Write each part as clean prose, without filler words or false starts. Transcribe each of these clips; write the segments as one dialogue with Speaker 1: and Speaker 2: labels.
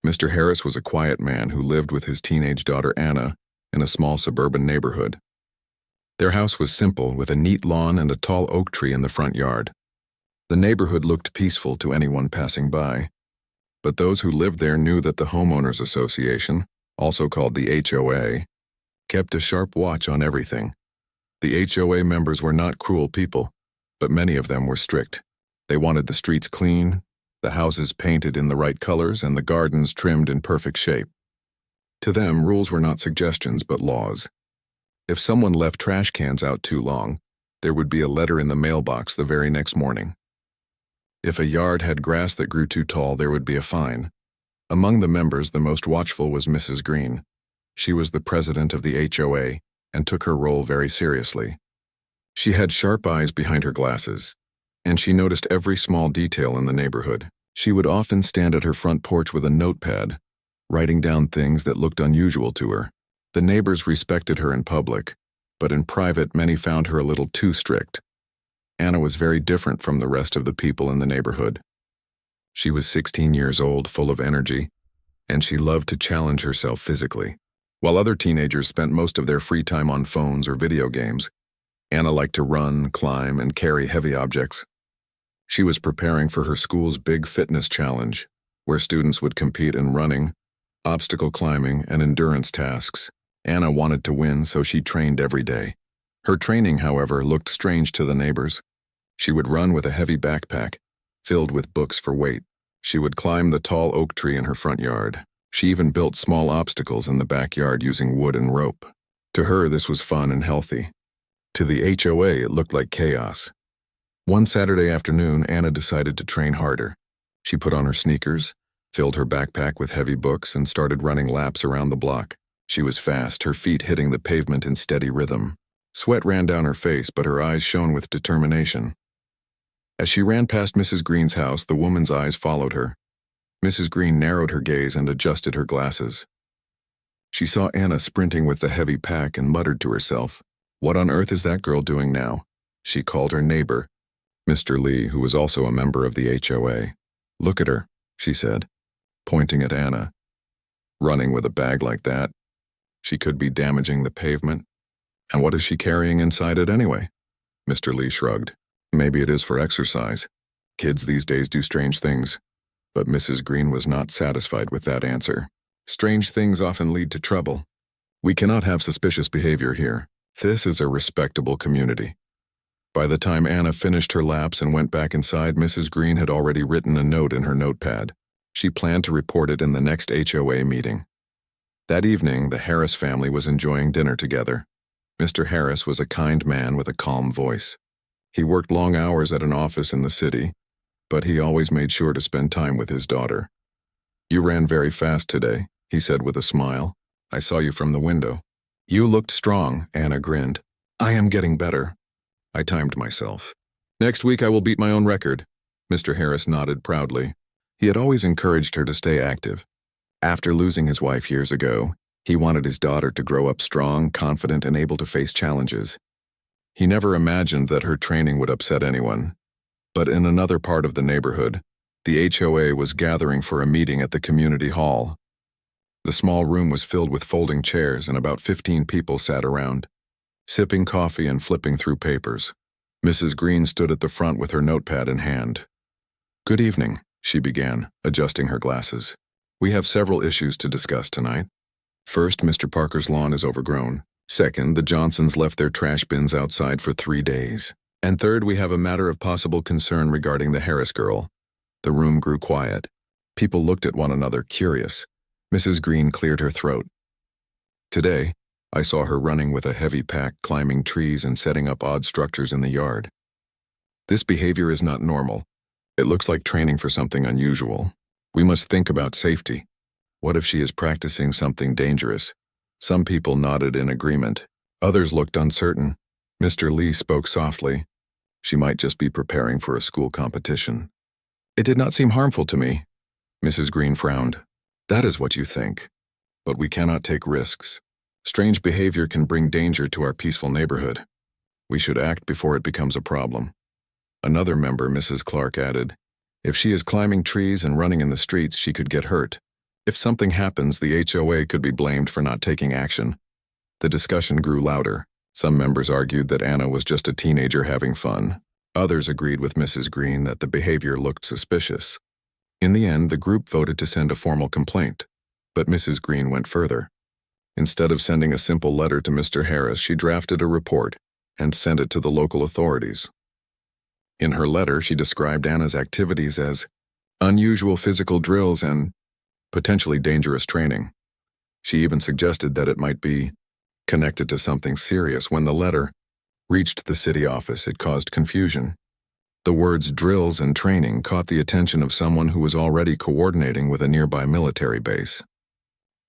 Speaker 1: Mr. Harris was a quiet man who lived with his teenage daughter Anna in a small suburban neighborhood. Their house was simple, with a neat lawn and a tall oak tree in the front yard. The neighborhood looked peaceful to anyone passing by, but those who lived there knew that the Homeowners Association, also called the HOA, kept a sharp watch on everything. The HOA members were not cruel people, but many of them were strict. They wanted the streets clean, the houses painted in the right colors, and the gardens trimmed in perfect shape. To them, rules were not suggestions but laws. If someone left trash cans out too long, there would be a letter in the mailbox the very next morning. If a yard had grass that grew too tall, there would be a fine. Among the members, the most watchful was Mrs. Green. She was the president of the HOA and took her role very seriously. She had sharp eyes behind her glasses, and she noticed every small detail in the neighborhood. She would often stand at her front porch with a notepad, writing down things that looked unusual to her. The neighbors respected her in public, but in private many found her a little too strict. Anna was very different from the rest of the people in the neighborhood. She was 16 years old, full of energy, and she loved to challenge herself physically. While other teenagers spent most of their free time on phones or video games, Anna liked to run, climb, and carry heavy objects. She was preparing for her school's big fitness challenge, where students would compete in running, obstacle climbing, and endurance tasks. Anna wanted to win, so she trained every day. Her training, however, looked strange to the neighbors. She would run with a heavy backpack, filled with books for weight. She would climb the tall oak tree in her front yard. She even built small obstacles in the backyard using wood and rope. To her, this was fun and healthy. To the HOA, it looked like chaos. One Saturday afternoon, Anna decided to train harder. She put on her sneakers, filled her backpack with heavy books, and started running laps around the block. She was fast, her feet hitting the pavement in steady rhythm. Sweat ran down her face, but her eyes shone with determination. As she ran past Mrs. Green's house, the woman's eyes followed her. Mrs. Green narrowed her gaze and adjusted her glasses. She saw Anna sprinting with the heavy pack and muttered to herself, "What on earth is that girl doing now?" She called her neighbor, Mr. Lee, who was also a member of the HOA. "Look at her," she said, pointing at Anna. "Running with a bag like that. She could be damaging the pavement. And what is she carrying inside it anyway?" Mr. Lee shrugged. "Maybe it is for exercise. Kids these days do strange things." But Mrs. Green was not satisfied with that answer. "Strange things often lead to trouble. We cannot have suspicious behavior here. This is a respectable community." By the time Anna finished her laps and went back inside, Mrs. Green had already written a note in her notepad. She planned to report it in the next HOA meeting. That evening, the Harris family was enjoying dinner together. Mr. Harris was a kind man with a calm voice. He worked long hours at an office in the city, but he always made sure to spend time with his daughter. "You ran very fast today," he said with a smile. "I saw you from the window." "You looked strong," Anna grinned. "I am getting better." I timed myself. "Next week I will beat my own record." Mr. Harris nodded proudly. He had always encouraged her to stay active. After losing his wife years ago, he wanted his daughter to grow up strong, confident, and able to face challenges. He never imagined that her training would upset anyone. But in another part of the neighborhood, the HOA was gathering for a meeting at the community hall. The small room was filled with folding chairs, and about 15 people sat around, sipping coffee and flipping through papers. Mrs. Green stood at the front with her notepad in hand. "Good evening," she began, adjusting her glasses. "We have several issues to discuss tonight. First, Mr. Parker's lawn is overgrown. Second, the Johnsons left their trash bins outside for 3 days. And third, we have a matter of possible concern regarding the Harris girl." The room grew quiet. People looked at one another, curious. Mrs. Green cleared her throat. "Today, I saw her running with a heavy pack, climbing trees and setting up odd structures in the yard. This behavior is not normal. It looks like training for something unusual. We must think about safety. What if she is practicing something dangerous?" Some people nodded in agreement. Others looked uncertain. Mr. Lee spoke softly. "She might just be preparing for a school competition." "It did not seem harmful to me." Mrs. Green frowned. "That is what you think. But we cannot take risks. Strange behavior can bring danger to our peaceful neighborhood. We should act before it becomes a problem." Another member, Mrs. Clark, added, "If she is climbing trees and running in the streets, she could get hurt. If something happens, the HOA could be blamed for not taking action. The discussion grew louder. Some members argued that Anna was just a teenager having fun. Others agreed with Mrs. Green that the behavior looked suspicious. In the end, the group voted to send a formal complaint, but Mrs. Green went further. Instead of sending a simple letter to Mr. Harris, she drafted a report and sent it to the local authorities. In her letter, she described Anna's activities as unusual physical drills and potentially dangerous training. She even suggested that it might be connected to something serious. When the letter reached the city office, it caused confusion. The words drills and training caught the attention of someone who was already coordinating with a nearby military base.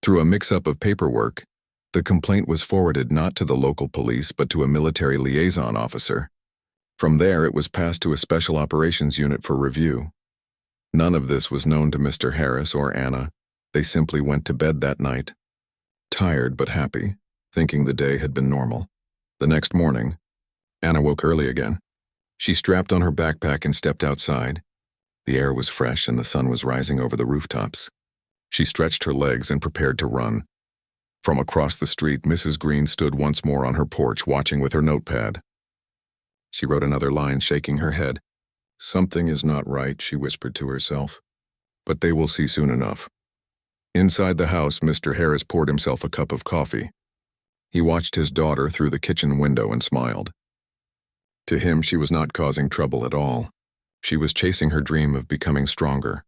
Speaker 1: Through a mix-up of paperwork, the complaint was forwarded not to the local police but to a military liaison officer. From there, it was passed to a special operations unit for review. None of this was known to Mr. Harris or Anna. They simply went to bed that night, tired but happy, thinking the day had been normal. The next morning, Anna woke early again. She strapped on her backpack and stepped outside. The air was fresh and the sun was rising over the rooftops. She stretched her legs and prepared to run. From across the street, Mrs. Green stood once more on her porch, watching with her notepad. She wrote another line, shaking her head. "Something is not right," she whispered to herself. "But they will see soon enough." Inside the house, Mr. Harris poured himself a cup of coffee. He watched his daughter through the kitchen window and smiled. To him, she was not causing trouble at all. She was chasing her dream of becoming stronger.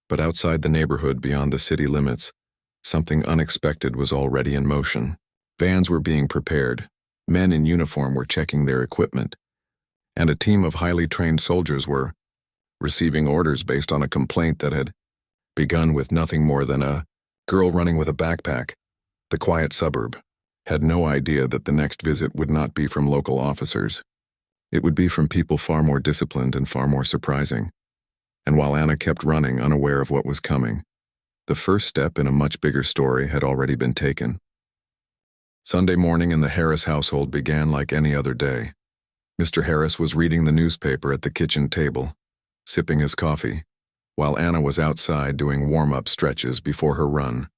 Speaker 1: But outside the neighborhood, beyond the city limits, something unexpected was already in motion. Vans were being prepared. Men in uniform were checking their equipment. And a team of highly trained soldiers were receiving orders based on a complaint that had begun with nothing more than a girl running with a backpack. The quiet suburb had no idea that the next visit would not be from local officers. It would be from people far more disciplined and far more surprising. And while Anna kept running, unaware of what was coming, the first step in a much bigger story had already been taken. Sunday morning in the Harris household began like any other day. Mr. Harris was reading the newspaper at the kitchen table, sipping his coffee, while Anna was outside doing warm-up stretches before her run.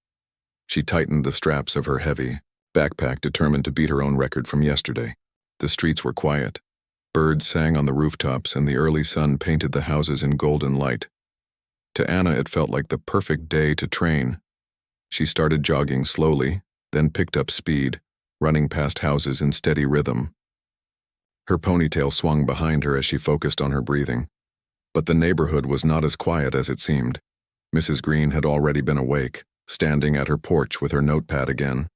Speaker 1: She tightened the straps of her heavy backpack, determined to beat her own record from yesterday. The streets were quiet. Birds sang on the rooftops, and the early sun painted the houses in golden light. To Anna, it felt like the perfect day to train. She started jogging slowly, then picked up speed, running past houses in steady rhythm. Her ponytail swung behind her as she focused on her breathing. But the neighborhood was not as quiet as it seemed. Mrs. Green had already been awake, standing at her porch with her notepad again.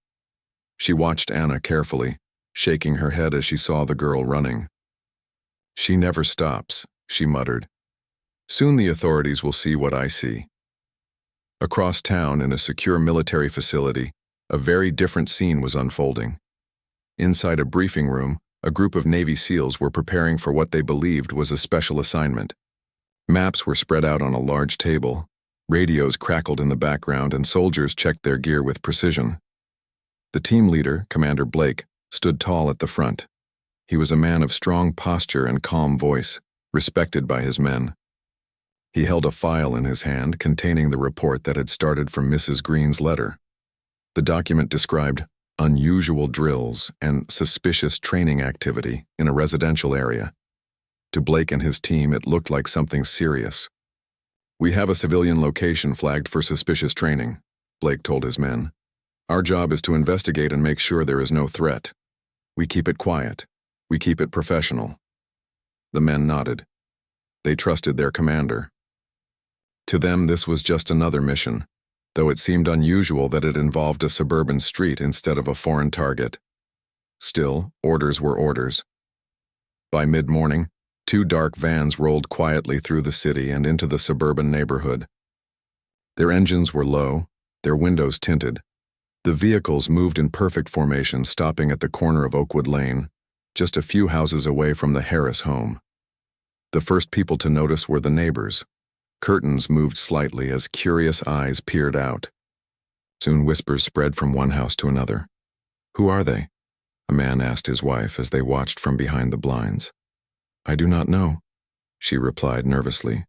Speaker 1: She watched Anna carefully, shaking her head as she saw the girl running. "She never stops," she muttered. "Soon the authorities will see what I see." Across town, in a secure military facility, a very different scene was unfolding. Inside a briefing room, a group of Navy SEALs were preparing for what they believed was a special assignment. Maps were spread out on a large table, radios crackled in the background, and soldiers checked their gear with precision. The team leader, Commander Blake, stood tall at the front. He was a man of strong posture and calm voice, respected by his men. He held a file in his hand containing the report that had started from Mrs. Green's letter. The document described unusual drills and suspicious training activity in a residential area. To Blake and his team, it looked like something serious. "We have a civilian location flagged for suspicious training," Blake told his men. "Our job is to investigate and make sure there is no threat. We keep it quiet. We keep it professional." The men nodded. They trusted their commander. To them, this was just another mission, though it seemed unusual that it involved a suburban street instead of a foreign target. Still, orders were orders. By mid-morning, 2 dark vans rolled quietly through the city and into the suburban neighborhood. Their engines were low, their windows tinted. The vehicles moved in perfect formation, stopping at the corner of Oakwood Lane, just a few houses away from the Harris home. The first people to notice were the neighbors. Curtains moved slightly as curious eyes peered out. Soon whispers spread from one house to another. "Who are they?" a man asked his wife as they watched from behind the blinds. "I do not know," she replied nervously.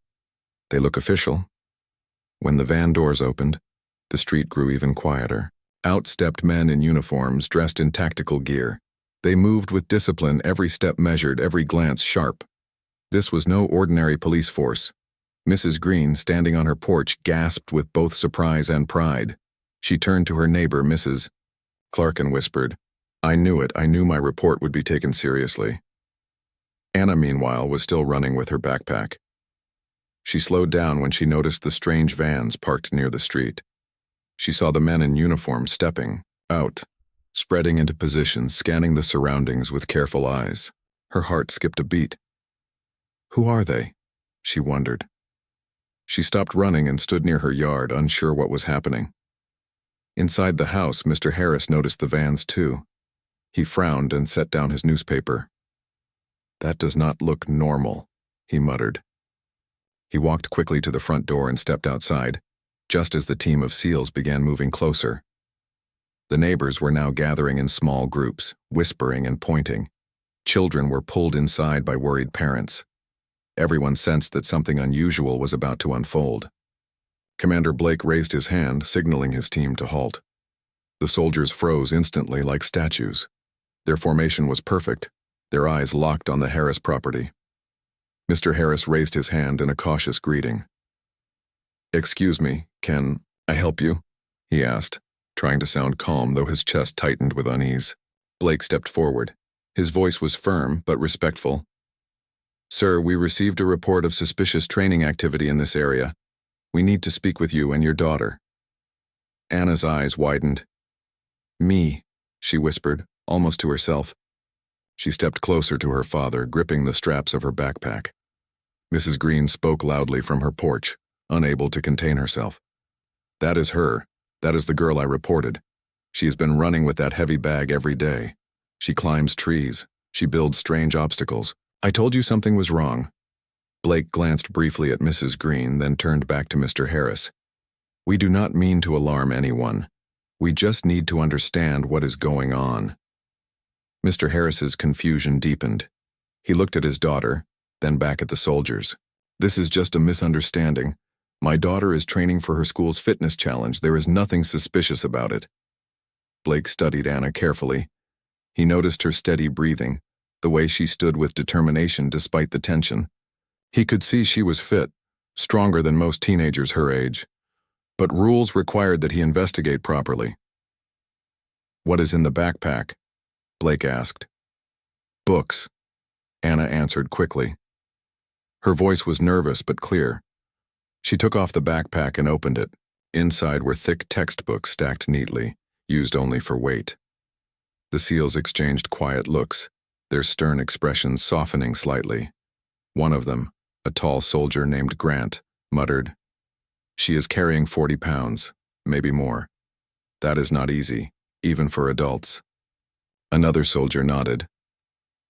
Speaker 1: "They look official." When the van doors opened, The street grew even quieter. Out stepped men in uniforms dressed in tactical gear. They moved with discipline, every step measured, every glance sharp. This was no ordinary police force. Mrs. Green, standing on her porch, gasped with both surprise and pride. She turned to her neighbor, Mrs. Clark, and whispered, "I knew it. I knew my report would be taken seriously." Anna, meanwhile, was still running with her backpack. She slowed down when she noticed the strange vans parked near the street. She saw the men in uniform stepping out, spreading into positions, scanning the surroundings with careful eyes. Her heart skipped a beat. Who are they? She wondered. She stopped running and stood near her yard, unsure what was happening. Inside the house, Mr. Harris noticed the vans too. He frowned and set down his newspaper. "That does not look normal," he muttered. He walked quickly to the front door and stepped outside, just as the team of SEALs began moving closer. The neighbors were now gathering in small groups, whispering and pointing. Children were pulled inside by worried parents. Everyone sensed that something unusual was about to unfold. Commander Blake raised his hand, signaling his team to halt. The soldiers froze instantly like statues. Their formation was perfect, their eyes locked on the Harris property. Mr. Harris raised his hand in a cautious greeting. "Excuse me, can I help you?" he asked, trying to sound calm, though his chest tightened with unease. Blake stepped forward. His voice was firm but respectful. "Sir, we received a report of suspicious training activity in this area. We need to speak with you and your daughter." Anna's eyes widened. "Me," she whispered, almost to herself. She stepped closer to her father, gripping the straps of her backpack. Mrs. Green spoke loudly from her porch, unable to contain herself. "That is her. That is the girl I reported. She has been running with that heavy bag every day. She climbs trees. She builds strange obstacles. I told you something was wrong." Blake glanced briefly at Mrs. Green, then turned back to Mr. Harris. "We do not mean to alarm anyone. We just need to understand what is going on." Mr. Harris's confusion deepened. He looked at his daughter, then back at the soldiers. "This is just a misunderstanding. My daughter is training for her school's fitness challenge. There is nothing suspicious about it." Blake studied Anna carefully. He noticed her steady breathing, the way she stood with determination despite the tension. He could see she was fit, stronger than most teenagers her age. But rules required that he investigate properly. "What is in the backpack?" Blake asked. "Books," Anna answered quickly. Her voice was nervous but clear. She took off the backpack and opened it. Inside were thick textbooks stacked neatly, used only for weight. The SEALs exchanged quiet looks, their stern expressions softening slightly. One of them, a tall soldier named Grant, muttered, "She is carrying 40 pounds, maybe more. That is not easy, even for adults." Another soldier nodded.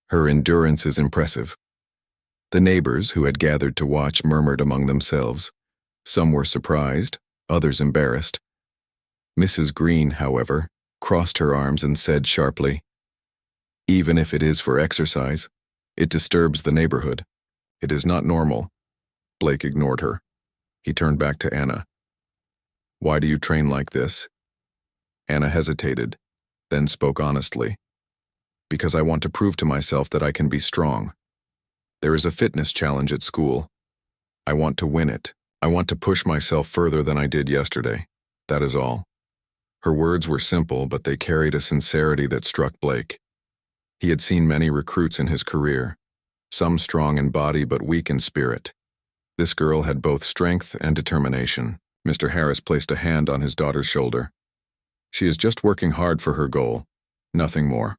Speaker 1: "Her endurance is impressive." The neighbors, who had gathered to watch, murmured among themselves. Some were surprised, others embarrassed. Mrs. Green, however, crossed her arms and said sharply, "Even if it is for exercise, it disturbs the neighborhood. It is not normal." Blake ignored her. He turned back to Anna. "Why do you train like this?" Anna hesitated, then spoke honestly. "Because I want to prove to myself that I can be strong. There is a fitness challenge at school. I want to win it. I want to push myself further than I did yesterday. That is all." Her words were simple, but they carried a sincerity that struck Blake. He had seen many recruits in his career, some strong in body but weak in spirit. This girl had both strength and determination. Mr. Harris placed a hand on his daughter's shoulder. "She is just working hard for her goal, nothing more."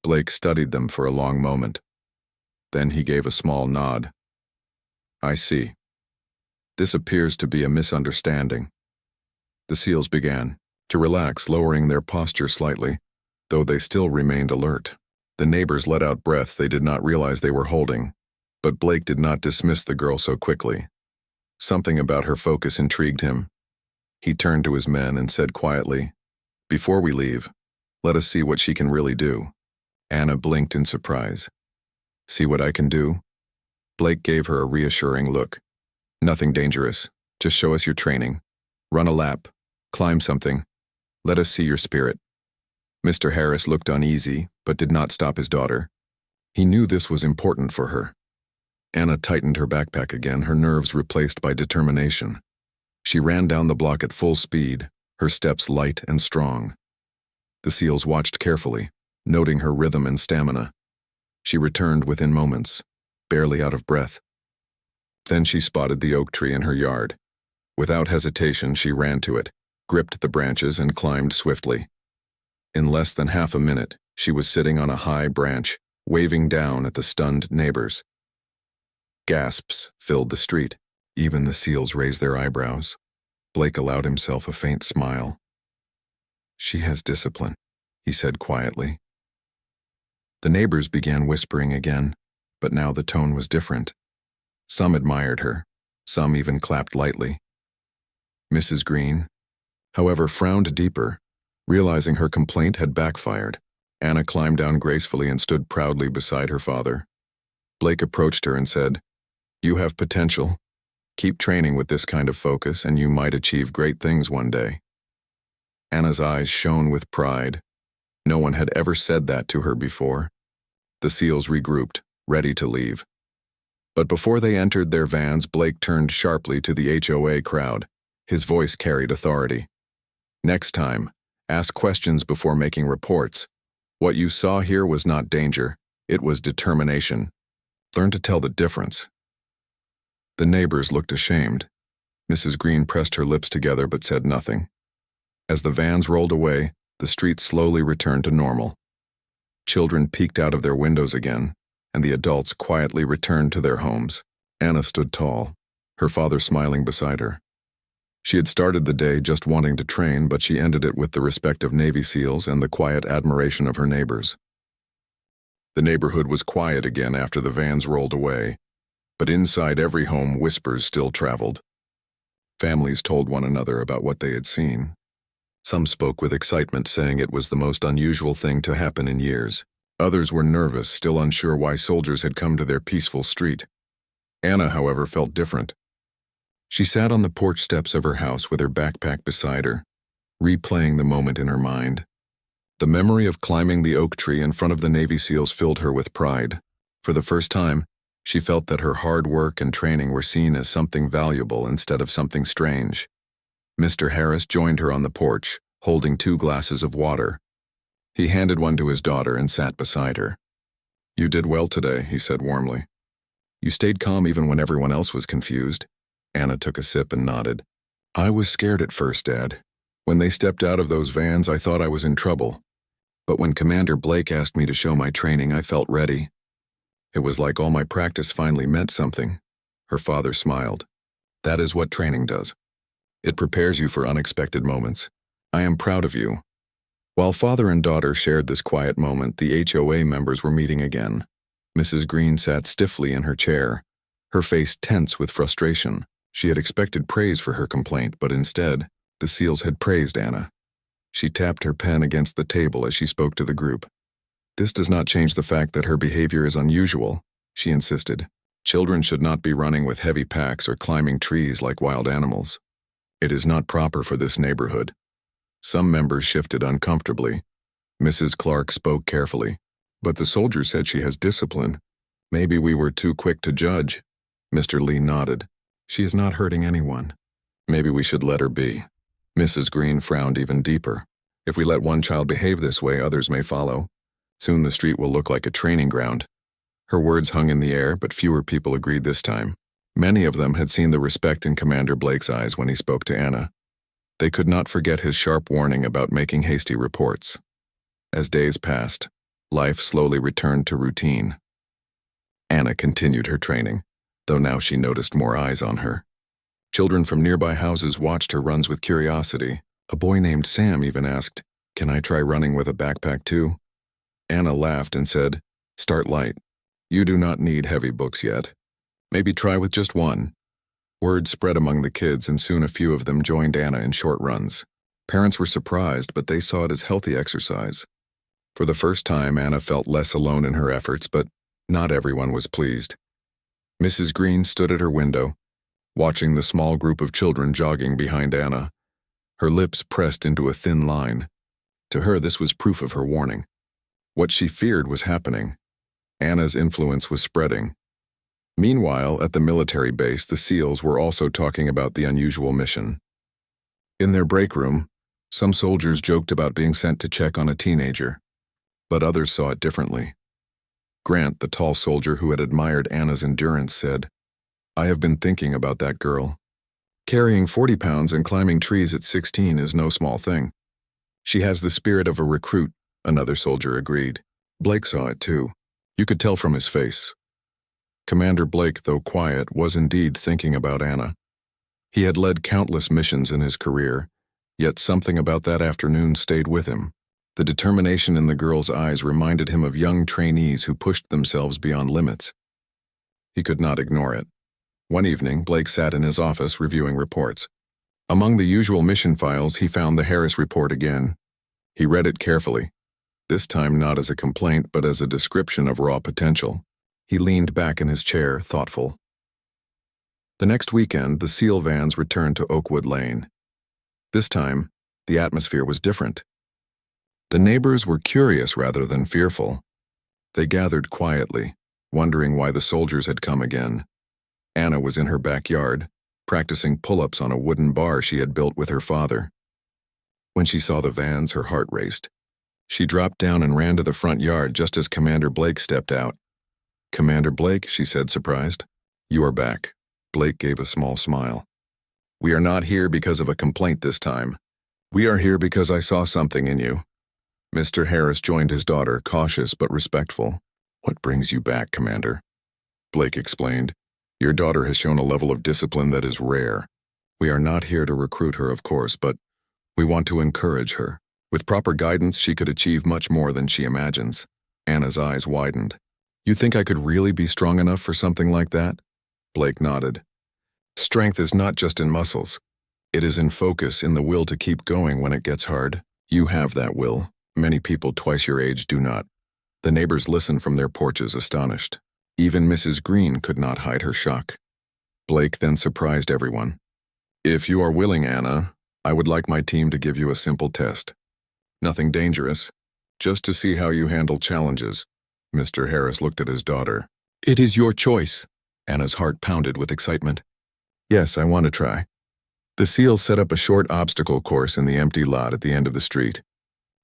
Speaker 1: Blake studied them for a long moment. Then he gave a small nod. "I see. This appears to be a misunderstanding." The SEALs began to relax, lowering their posture slightly, though they still remained alert. The neighbors let out breaths they did not realize they were holding, but Blake did not dismiss the girl so quickly. Something about her focus intrigued him. He turned to his men and said quietly, "Before we leave, let us see what she can really do." Anna blinked in surprise. "See what I can do?" Blake gave her a reassuring look. "Nothing dangerous. Just show us your training. Run a lap. Climb something. Let us see your spirit." Mr. Harris looked uneasy, but did not stop his daughter. He knew this was important for her. Anna tightened her backpack again, her nerves replaced by determination. She ran down the block at full speed, her steps light and strong. The seals watched carefully, noting her rhythm and stamina. She returned within moments, barely out of breath. Then she spotted the oak tree in her yard. Without hesitation, she ran to it, gripped the branches, and climbed swiftly. In less than half a minute, she was sitting on a high branch, waving down at the stunned neighbors. Gasps filled the street. Even the seals raised their eyebrows. Blake allowed himself a faint smile. "She has discipline," he said quietly. The neighbors began whispering again, but now the tone was different. Some admired her, some even clapped lightly. Mrs. Green, however, frowned deeper, realizing her complaint had backfired. Anna climbed down gracefully and stood proudly beside her father. Blake approached her and said, "You have potential. Keep training with this kind of focus and you might achieve great things one day." Anna's eyes shone with pride. No one had ever said that to her before. The seals regrouped, ready to leave. But before they entered their vans, Blake turned sharply to the HOA crowd. His voice carried authority. "Next time, ask questions before making reports. What you saw here was not danger, it was determination. Learn to tell the difference." The neighbors looked ashamed. Mrs. Green pressed her lips together but said nothing. As the vans rolled away, the street slowly returned to normal. Children peeked out of their windows again, and the adults quietly returned to their homes. Anna stood tall, her father smiling beside her. She had started the day just wanting to train, but she ended it with the respect of Navy SEALs and the quiet admiration of her neighbors. The neighborhood was quiet again after the vans rolled away, but inside every home whispers still traveled. Families told one another about what they had seen. Some spoke with excitement, saying it was the most unusual thing to happen in years. Others were nervous, still unsure why soldiers had come to their peaceful street. Anna, however, felt different. She sat on the porch steps of her house with her backpack beside her, replaying the moment in her mind. The memory of climbing the oak tree in front of the Navy SEALs filled her with pride. For the first time, she felt that her hard work and training were seen as something valuable instead of something strange. Mr. Harris joined her on the porch, holding 2 glasses of water. He handed one to his daughter and sat beside her. "You did well today," he said warmly. "You stayed calm even when everyone else was confused." Anna took a sip and nodded. "I was scared at first, Dad. When they stepped out of those vans, I thought I was in trouble. But when Commander Blake asked me to show my training, I felt ready. It was like all my practice finally meant something." Her father smiled. "That is what training does. It prepares you for unexpected moments. I am proud of you." While father and daughter shared this quiet moment, the HOA members were meeting again. Mrs. Green sat stiffly in her chair, her face tense with frustration. She had expected praise for her complaint, but instead, the SEALs had praised Anna. She tapped her pen against the table as she spoke to the group. "This does not change the fact that her behavior is unusual," she insisted. "Children should not be running with heavy packs or climbing trees like wild animals. It is not proper for this neighborhood." Some members shifted uncomfortably. Mrs. Clark spoke carefully. "But the soldier said she has discipline. Maybe we were too quick to judge." Mr. Lee nodded. "She is not hurting anyone. Maybe we should let her be." Mrs. Green frowned even deeper. "If we let one child behave this way, others may follow. Soon the street will look like a training ground." Her words hung in the air, but fewer people agreed this time. Many of them had seen the respect in Commander Blake's eyes when he spoke to Anna. They could not forget his sharp warning about making hasty reports. As days passed, life slowly returned to routine. Anna continued her training, though now she noticed more eyes on her. Children from nearby houses watched her runs with curiosity. A boy named Sam even asked, "Can I try running with a backpack too?" Anna laughed and said, "Start light. You do not need heavy books yet. Maybe try with just one." Word spread among the kids, and soon a few of them joined Anna in short runs. Parents were surprised, but they saw it as healthy exercise. For the first time, Anna felt less alone in her efforts, but not everyone was pleased. Mrs. Green stood at her window, watching the small group of children jogging behind Anna. Her lips pressed into a thin line. To her, this was proof of her warning. What she feared was happening. Anna's influence was spreading. Meanwhile, at the military base, the SEALs were also talking about the unusual mission. In their break room, some soldiers joked about being sent to check on a teenager, but others saw it differently. Grant, the tall soldier who had admired Anna's endurance, said, "I have been thinking about that girl. Carrying 40 pounds and climbing trees at 16 is no small thing. She has the spirit of a recruit," another soldier agreed. Blake saw it too. You could tell from his face. Commander Blake, though quiet, was indeed thinking about Anna. He had led countless missions in his career, yet something about that afternoon stayed with him. The determination in the girl's eyes reminded him of young trainees who pushed themselves beyond limits. He could not ignore it. One evening, Blake sat in his office reviewing reports. Among the usual mission files, he found the Harris report again. He read it carefully, this time not as a complaint but as a description of raw potential. He leaned back in his chair, thoughtful. The next weekend, the SEAL vans returned to Oakwood Lane. This time, the atmosphere was different. The neighbors were curious rather than fearful. They gathered quietly, wondering why the soldiers had come again. Anna was in her backyard, practicing pull-ups on a wooden bar she had built with her father. When she saw the vans, her heart raced. She dropped down and ran to the front yard just as Commander Blake stepped out. "Commander Blake," she said, surprised. "You are back." Blake gave a small smile. "We are not here because of a complaint this time. We are here because I saw something in you." Mr. Harris joined his daughter, cautious but respectful. "What brings you back, Commander?" Blake explained. "Your daughter has shown a level of discipline that is rare. We are not here to recruit her, of course, but we want to encourage her. With proper guidance, she could achieve much more than she imagines." Anna's eyes widened. "You think I could really be strong enough for something like that?" Blake nodded. "Strength is not just in muscles. It is in focus, in the will to keep going when it gets hard. You have that will. Many people twice your age do not." The neighbors listened from their porches, astonished. Even Mrs. Green could not hide her shock. Blake then surprised everyone. "If you are willing, Anna, I would like my team to give you a simple test. Nothing dangerous, just to see how you handle challenges." Mr. Harris looked at his daughter. "It is your choice." Anna's heart pounded with excitement. "Yes, I want to try." The SEALs set up a short obstacle course in the empty lot at the end of the street.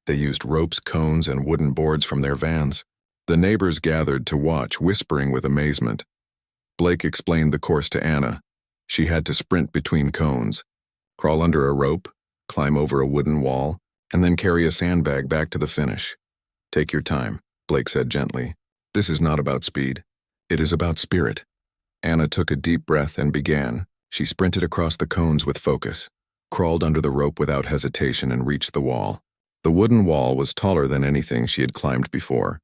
Speaker 1: They used ropes, cones, and wooden boards from their vans. The neighbors gathered to watch, whispering with amazement. Blake explained the course to Anna. She had to sprint between cones, crawl under a rope, climb over a wooden wall, and then carry a sandbag back to the finish. "Take your time," Blake said gently. "This is not about speed. It is about spirit." Anna took a deep breath and began. She sprinted across the cones with focus, crawled under the rope without hesitation, and reached the wall. The wooden wall was taller than anything she had climbed before,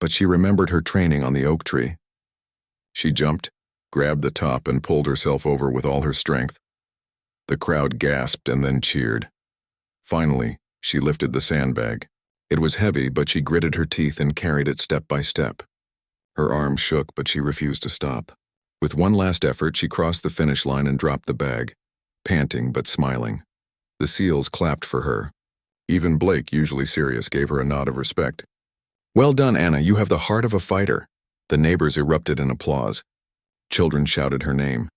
Speaker 1: but she remembered her training on the oak tree. She jumped, grabbed the top, and pulled herself over with all her strength. The crowd gasped and then cheered. Finally, she lifted the sandbag. It was heavy, but she gritted her teeth and carried it step by step. Her arms shook, but she refused to stop. With one last effort, she crossed the finish line and dropped the bag, panting but smiling. The SEALs clapped for her. Even Blake, usually serious, gave her a nod of respect. "Well done, Anna, you have the heart of a fighter." The neighbors erupted in applause. Children shouted her name.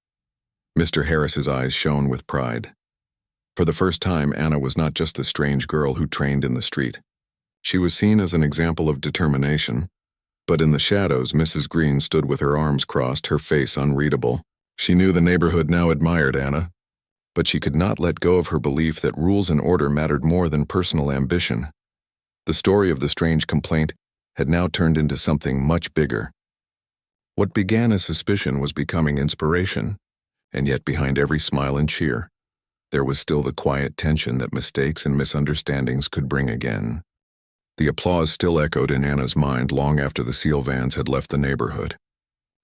Speaker 1: Mr. Harris's eyes shone with pride. For the first time, Anna was not just the strange girl who trained in the street. She was seen as an example of determination. But in the shadows, Mrs. Green stood with her arms crossed, her face unreadable. She knew the neighborhood now admired Anna, but she could not let go of her belief that rules and order mattered more than personal ambition. The story of the strange complaint had now turned into something much bigger. What began as suspicion was becoming inspiration, and yet behind every smile and cheer, there was still the quiet tension that mistakes and misunderstandings could bring again. The applause still echoed in Anna's mind long after the SEAL vans had left the neighborhood.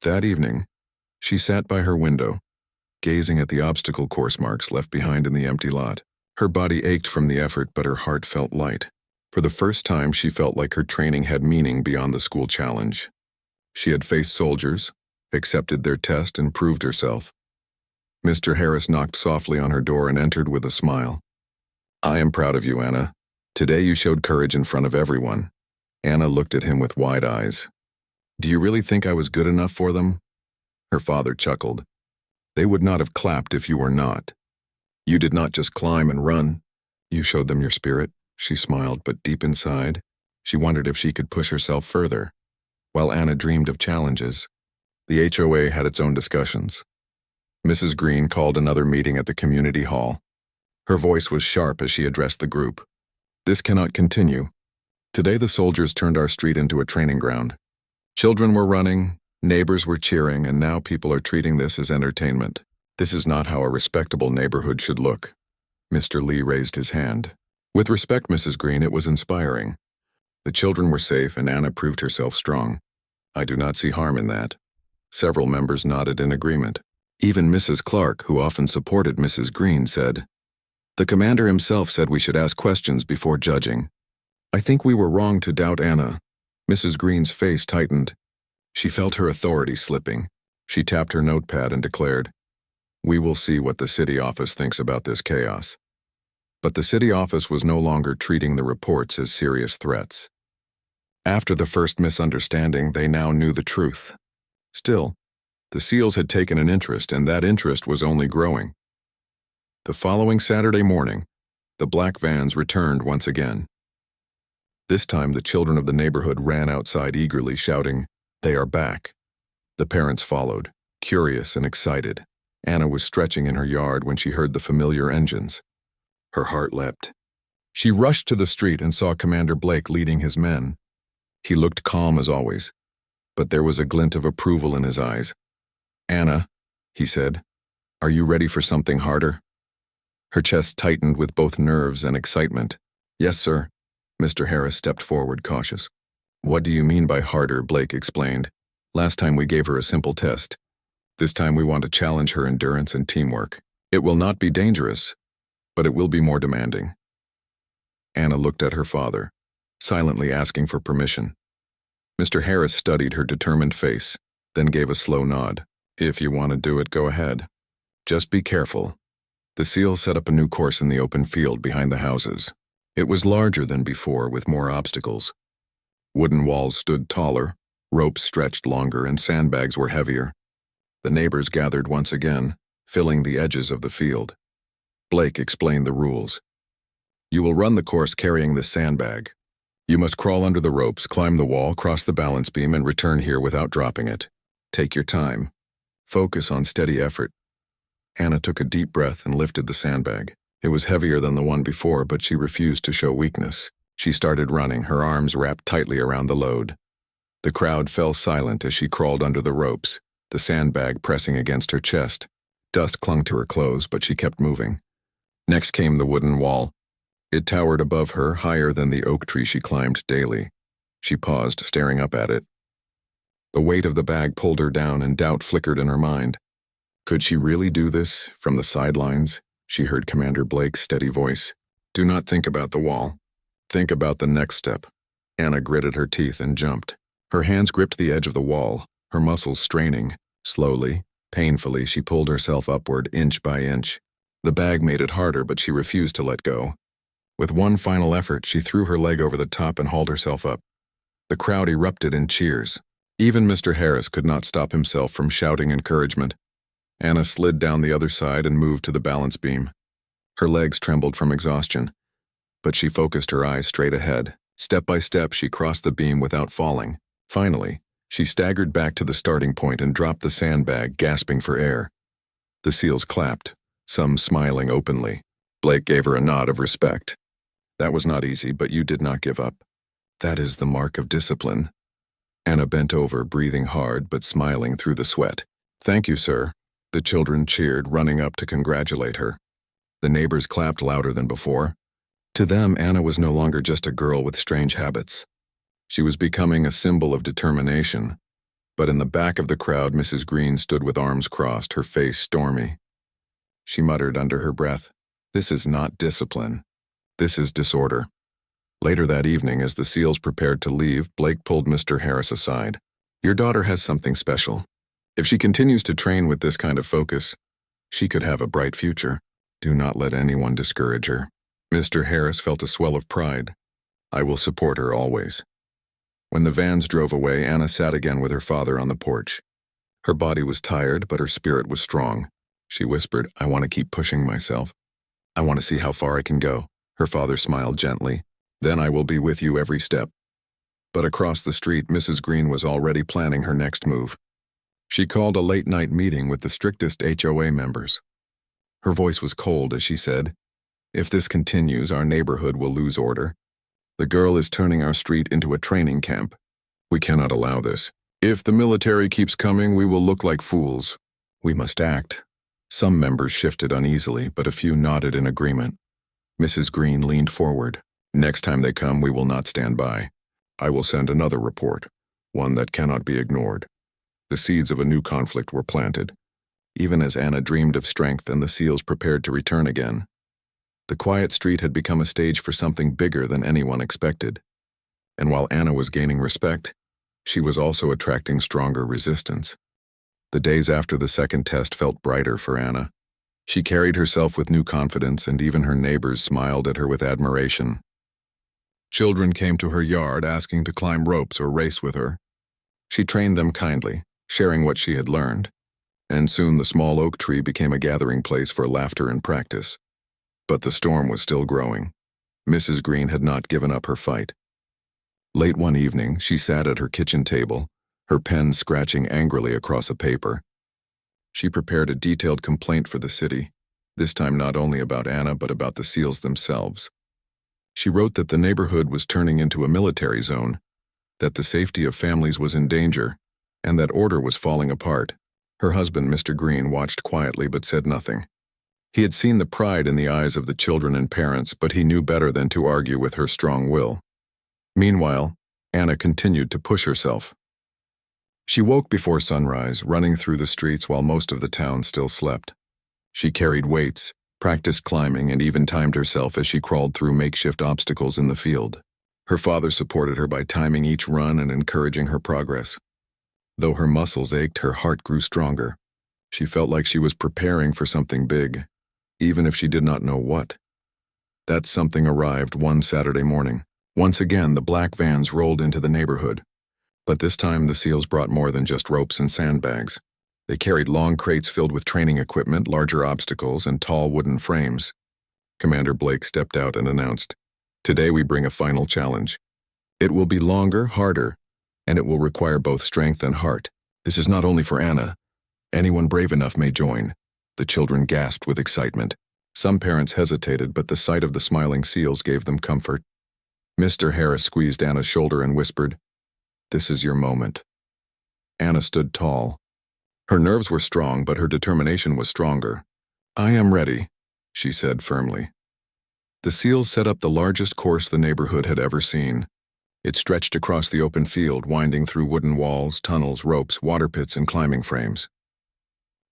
Speaker 1: That evening, she sat by her window, gazing at the obstacle course marks left behind in the empty lot. Her body ached from the effort, but her heart felt light. For the first time, she felt like her training had meaning beyond the school challenge. She had faced soldiers, accepted their test, and proved herself. Mr. Harris knocked softly on her door and entered with a smile. I am proud of you, Anna. Today you showed courage in front of everyone. Anna looked at him with wide eyes. Do you really think I was good enough for them? Her father chuckled. They would not have clapped if you were not. You did not just climb and run. You showed them your spirit. She smiled, but deep inside, she wondered if she could push herself further. While Anna dreamed of challenges, the HOA had its own discussions. Mrs. Green called another meeting at the community hall. Her voice was sharp as she addressed the group. This cannot continue. Today the soldiers turned our street into a training ground. Children were running, neighbors were cheering, and now people are treating this as entertainment. This is not how a respectable neighborhood should look. Mr. Lee raised his hand. With respect, Mrs. Green, it was inspiring. The children were safe and Anna proved herself strong. I do not see harm in that. Several members nodded in agreement. Even Mrs. Clark, who often supported Mrs. Green, said, "The commander himself said we should ask questions before judging. I think we were wrong to doubt Anna." Mrs. Green's face tightened. She felt her authority slipping. She tapped her notepad and declared, "We will see what the city office thinks about this chaos." But the city office was no longer treating the reports as serious threats. After the first misunderstanding, they now knew the truth. Still, the SEALs had taken an interest, and that interest was only growing. The following Saturday morning, the black vans returned once again. This time, the children of the neighborhood ran outside eagerly, shouting, "They are back." The parents followed, curious and excited. Anna was stretching in her yard when she heard the familiar engines. Her heart leapt. She rushed to the street and saw Commander Blake leading his men. He looked calm as always, but there was a glint of approval in his eyes. "Anna," he said, "are you ready for something harder?" Her chest tightened with both nerves and excitement. "Yes, sir." Mr. Harris stepped forward, cautious. "What do you mean by harder?" Blake explained. "Last time we gave her a simple test. This time we want to challenge her endurance and teamwork. It will not be dangerous, but it will be more demanding." Anna looked at her father, silently asking for permission. Mr. Harris studied her determined face, then gave a slow nod. "If you want to do it, go ahead. Just be careful." The SEALs set up a new course in the open field behind the houses. It was larger than before, with more obstacles. Wooden walls stood taller, ropes stretched longer, and sandbags were heavier. The neighbors gathered once again, filling the edges of the field. Blake explained the rules. "You will run the course carrying this sandbag. You must crawl under the ropes, climb the wall, cross the balance beam, and return here without dropping it. Take your time. Focus on steady effort." Anna took a deep breath and lifted the sandbag. It was heavier than the one before, but she refused to show weakness. She started running, her arms wrapped tightly around the load. The crowd fell silent as she crawled under the ropes, the sandbag pressing against her chest. Dust clung to her clothes, but she kept moving. Next came the wooden wall. It towered above her, higher than the oak tree she climbed daily. She paused, staring up at it. The weight of the bag pulled her down, and doubt flickered in her mind. Could she really do this? From the sidelines, she heard Commander Blake's steady voice. "Do not think about the wall. Think about the next step." Anna gritted her teeth and jumped. Her hands gripped the edge of the wall, her muscles straining. Slowly, painfully, she pulled herself upward inch by inch. The bag made it harder, but she refused to let go. With one final effort, she threw her leg over the top and hauled herself up. The crowd erupted in cheers. Even Mr. Harris could not stop himself from shouting encouragement. Anna slid down the other side and moved to the balance beam. Her legs trembled from exhaustion, but she focused her eyes straight ahead. Step by step, she crossed the beam without falling. Finally, she staggered back to the starting point and dropped the sandbag, gasping for air. The SEALs clapped, some smiling openly. Blake gave her a nod of respect. "That was not easy, but you did not give up. That is the mark of discipline." Anna bent over, breathing hard but smiling through the sweat. "Thank you, sir." The children cheered, running up to congratulate her. The neighbors clapped louder than before. To them, Anna was no longer just a girl with strange habits. She was becoming a symbol of determination. But in the back of the crowd, Mrs. Green stood with arms crossed, her face stormy. She muttered under her breath, "This is not discipline. This is disorder." Later that evening, as the SEALs prepared to leave, Blake pulled Mr. Harris aside. "Your daughter has something special. If she continues to train with this kind of focus, she could have a bright future. Do not let anyone discourage her." Mr. Harris felt a swell of pride. I will support her always. When the vans drove away, Anna sat again with her father on the porch. Her body was tired, but her spirit was strong. She whispered, I want to keep pushing myself. I want to see how far I can go. Her father smiled gently. Then I will be with you every step. But across the street, Mrs. Green was already planning her next move. She called a late-night meeting with the strictest HOA members. Her voice was cold as she said, if this continues, our neighborhood will lose order. The girl is turning our street into a training camp. We cannot allow this. If the military keeps coming, we will look like fools. We must act. Some members shifted uneasily, but a few nodded in agreement. Mrs. Green leaned forward. Next time they come, we will not stand by. I will send another report, one that cannot be ignored. The seeds of a new conflict were planted, even as Anna dreamed of strength and the SEALs prepared to return again. The quiet street had become a stage for something bigger than anyone expected. And while Anna was gaining respect, she was also attracting stronger resistance. The days after the second test felt brighter for Anna. She carried herself with new confidence, and even her neighbors smiled at her with admiration. Children came to her yard asking to climb ropes or race with her. She trained them kindly, sharing what she had learned, and soon the small oak tree became a gathering place for laughter and practice. But the storm was still growing. Mrs. Green had not given up her fight. Late one evening, she sat at her kitchen table, her pen scratching angrily across a paper. She prepared a detailed complaint for the city, this time not only about Anna but about the SEALs themselves. She wrote that the neighborhood was turning into a military zone, that the safety of families was in danger, and that order was falling apart. Her husband, Mr. Green, watched quietly but said nothing. He had seen the pride in the eyes of the children and parents, but he knew better than to argue with her strong will. Meanwhile, Anna continued to push herself. She woke before sunrise, running through the streets while most of the town still slept. She carried weights, practiced climbing, and even timed herself as she crawled through makeshift obstacles in the field. Her father supported her by timing each run and encouraging her progress. Though her muscles ached, her heart grew stronger. She felt like she was preparing for something big, even if she did not know what. That something arrived one Saturday morning. Once again, the black vans rolled into the neighborhood. But this time, the SEALs brought more than just ropes and sandbags. They carried long crates filled with training equipment, larger obstacles, and tall wooden frames. Commander Blake stepped out and announced, "Today we bring a final challenge. It will be longer, harder, and it will require both strength and heart. This is not only for Anna. Anyone brave enough may join." The children gasped with excitement. Some parents hesitated, but the sight of the smiling SEALs gave them comfort. Mr. Harris squeezed Anna's shoulder and whispered, "This is your moment." Anna stood tall. Her nerves were strong, but her determination was stronger. "I am ready," she said firmly. The SEALs set up the largest course the neighborhood had ever seen. It stretched across the open field, winding through wooden walls, tunnels, ropes, water pits, and climbing frames.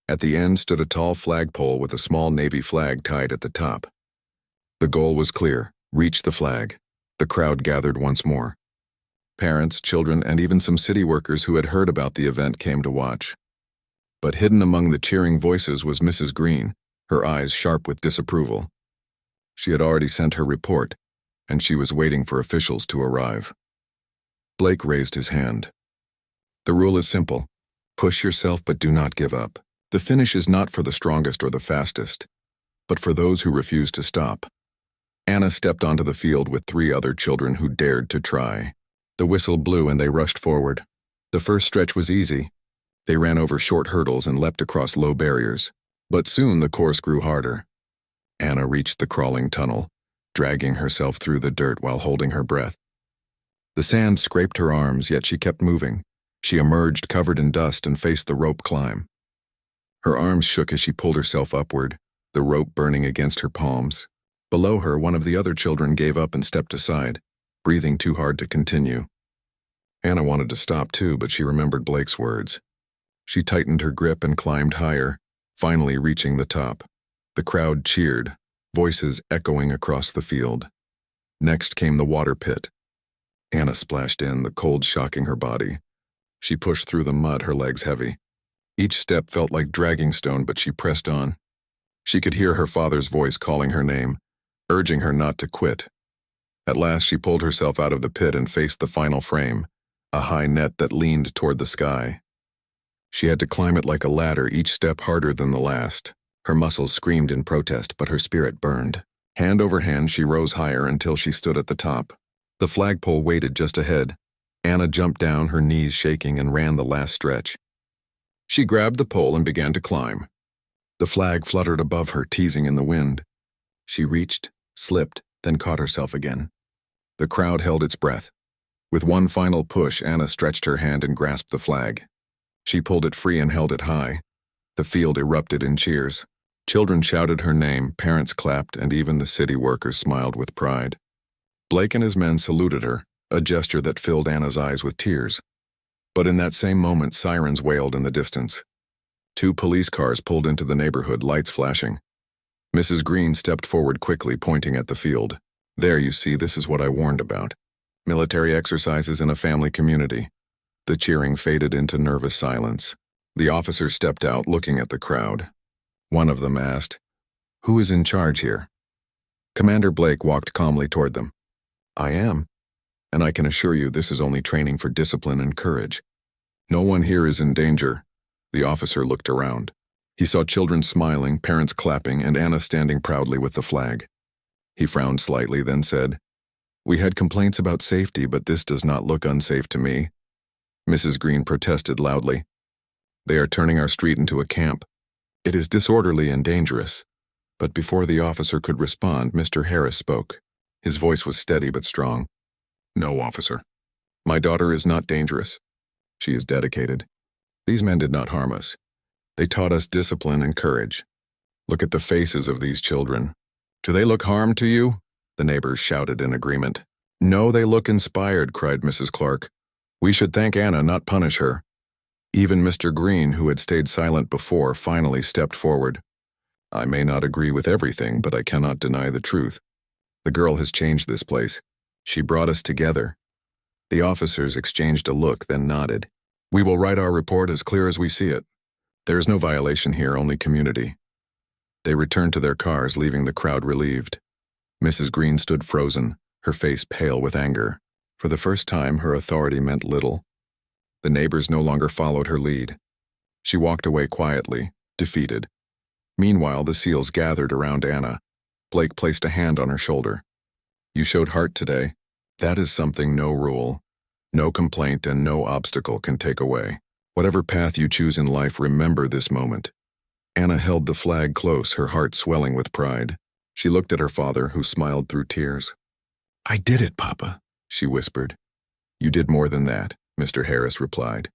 Speaker 1: At the end stood a tall flagpole with a small Navy flag tied at the top. The goal was clear: reach the flag. The crowd gathered once more. Parents, children, and even some city workers who had heard about the event came to watch. But hidden among the cheering voices was Mrs. Green, her eyes sharp with disapproval. She had already sent her report, and she was waiting for officials to arrive. Blake raised his hand. "The rule is simple. Push yourself, but do not give up. The finish is not for the strongest or the fastest, but for those who refuse to stop." Anna stepped onto the field with 3 other children who dared to try. The whistle blew and they rushed forward. The first stretch was easy. They ran over short hurdles and leapt across low barriers. But soon the course grew harder. Anna reached the crawling tunnel, dragging herself through the dirt while holding her breath. The sand scraped her arms, yet she kept moving. She emerged covered in dust and faced the rope climb. Her arms shook as she pulled herself upward, the rope burning against her palms. Below her, one of the other children gave up and stepped aside, breathing too hard to continue. Anna wanted to stop too, but she remembered Blake's words. She tightened her grip and climbed higher, finally reaching the top. The crowd cheered, voices echoing across the field. Next came the water pit. Anna splashed in, the cold shocking her body. She pushed through the mud, her legs heavy. Each step felt like dragging stone, but she pressed on. She could hear her father's voice calling her name. urging her not to quit. At last she pulled herself out of the pit and faced the final frame, a high net that leaned toward the sky. She had to climb it like a ladder, each step harder than the last. Her muscles screamed in protest, but her spirit burned. Hand over hand, she rose higher until she stood at the top. The flagpole waited just ahead. Anna jumped down, her knees shaking, and ran the last stretch. She grabbed the pole and began to climb. The flag fluttered above her, teasing in the wind. She reached, slipped, then caught herself again. The crowd held its breath. With one final push, Anna stretched her hand and grasped the flag. She pulled it free and held it high. The field erupted in cheers. Children shouted her name, parents clapped, and even the city workers smiled with pride. Blake and his men saluted her, a gesture that filled Anna's eyes with tears. But in that same moment, sirens wailed in the distance. 2 police cars pulled into the neighborhood, lights flashing. Mrs. Green stepped forward quickly, pointing at the field. "There, you see, this is what I warned about. Military exercises in a family community." The cheering faded into nervous silence. The officers stepped out, looking at the crowd. One of them asked, "Who is in charge here?" Commander Blake walked calmly toward them. "I am, and I can assure you this is only training for discipline and courage. No one here is in danger." The officer looked around. He saw children smiling, parents clapping, and Anna standing proudly with the flag. He frowned slightly, then said, "We had complaints about safety, but this does not look unsafe to me." Mrs. Green protested loudly. "They are turning our street into a camp. It is disorderly and dangerous." But before the officer could respond, Mr. Harris spoke. His voice was steady but strong. "No, officer. My daughter is not dangerous. She is dedicated. These men did not harm us. They taught us discipline and courage. Look at the faces of these children. Do they look harmed to you?" The neighbors shouted in agreement. "No, they look inspired," cried Mrs. Clark. "We should thank Anna, not punish her." Even Mr. Green, who had stayed silent before, finally stepped forward. "I may not agree with everything, but I cannot deny the truth. The girl has changed this place. She brought us together." The officers exchanged a look, then nodded. "We will write our report as clear as we see it. There is no violation here, only community." They returned to their cars, leaving the crowd relieved. Mrs. Green stood frozen, her face pale with anger. For the first time, her authority meant little. The neighbors no longer followed her lead. She walked away quietly, defeated. Meanwhile, the SEALs gathered around Anna. Blake placed a hand on her shoulder. "You showed heart today. That is something no rule, no complaint, and no obstacle can take away. Whatever path you choose in life, remember this moment." Anna held the flag close, her heart swelling with pride. She looked at her father, who smiled through tears. "I did it, Papa," she whispered. "You did more than that," Mr. Harris replied.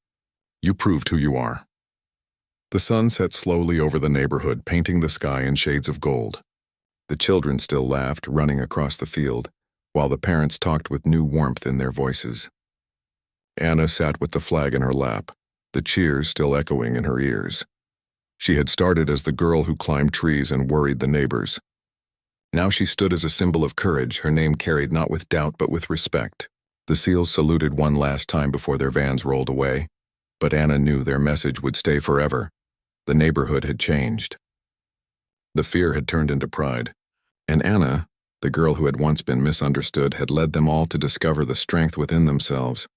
Speaker 1: "You proved who you are." The sun set slowly over the neighborhood, painting the sky in shades of gold. The children still laughed, running across the field, while the parents talked with new warmth in their voices. Anna sat with the flag in her lap, the cheers still echoing in her ears. She had started as the girl who climbed trees and worried the neighbors. Now she stood as a symbol of courage, her name carried not with doubt but with respect. The SEALs saluted one last time before their vans rolled away, but Anna knew their message would stay forever. The neighborhood had changed. The fear had turned into pride, and Anna, the girl who had once been misunderstood, had led them all to discover the strength within themselves.